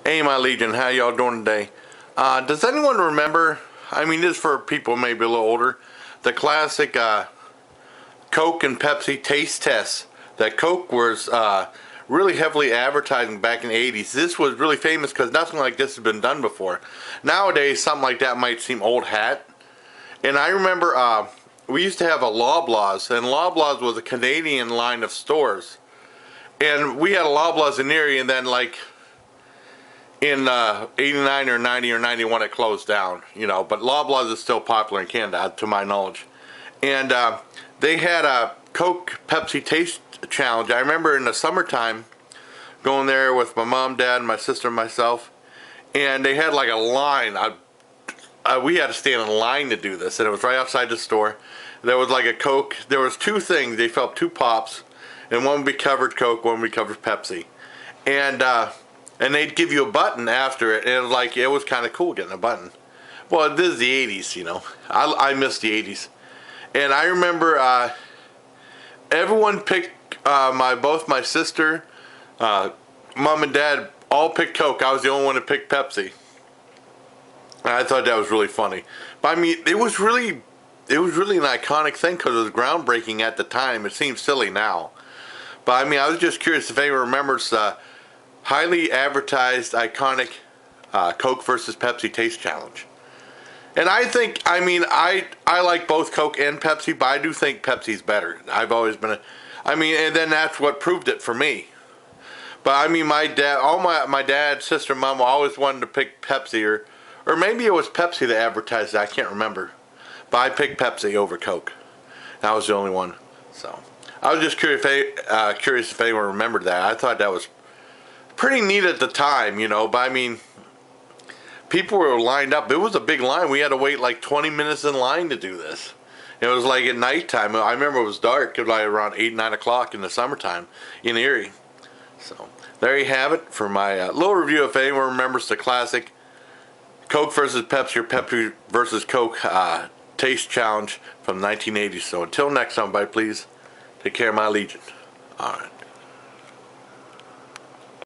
Hey, my Legion, how y'all doing today? Does anyone remember, I mean, this is for people maybe a little older, the classic Coke and Pepsi taste tests that Coke was really heavily advertising back in the 80s. This was really famous because nothing like this has been done before. Nowadays, something like that might seem old hat. And I remember we used to have a Loblaws, and Loblaws was a Canadian line of stores. And we had a Loblaws in the area, and then like in 89 or 90 or 91 it closed down, you know, but Loblaws is still popular in Canada to my knowledge. And they had a Coke Pepsi taste challenge. I remember in the summertime going there with my mom, dad, my sister, and myself, and they had like a line. We had to stand in line to do this, and it was right outside the store. There was like a Coke, there was two things, they felt two pops, and one would be covered Coke, one would be covered Pepsi. And they'd give you a button after it, and it was like, it was kind of cool getting a button. Well, this is the 80s, you know. I miss the 80s. And I remember everyone picked, both my sister, mom and dad all picked Coke. I was the only one to pick Pepsi. And I thought that was really funny. But I mean, it was really an iconic thing because it was groundbreaking at the time. It seems silly now. But I mean, I was just curious if anyone remembers highly advertised, iconic Coke versus Pepsi taste challenge. And I think, I mean, I like both Coke and Pepsi, but I do think Pepsi's better. I've always been and then that's what proved it for me. But I mean, my dad, my dad, sister, mom always wanted to pick Pepsi, or maybe it was Pepsi that advertised it, I can't remember. But I picked Pepsi over Coke. I was the only one. So I was just curious if anyone remembered that. I thought that was pretty neat at the time, you know, but I mean, people were lined up. It was a big line. We had to wait like 20 minutes in line to do this. It was like at nighttime. I remember it was dark. It was like around 8, 9 o'clock in the summertime in Erie. So there you have it for my little review. If anyone remembers the classic Coke versus Pepsi or Pepsi versus Coke taste challenge from the 1980s. So until next time, everybody, please take care of my Legion. All right.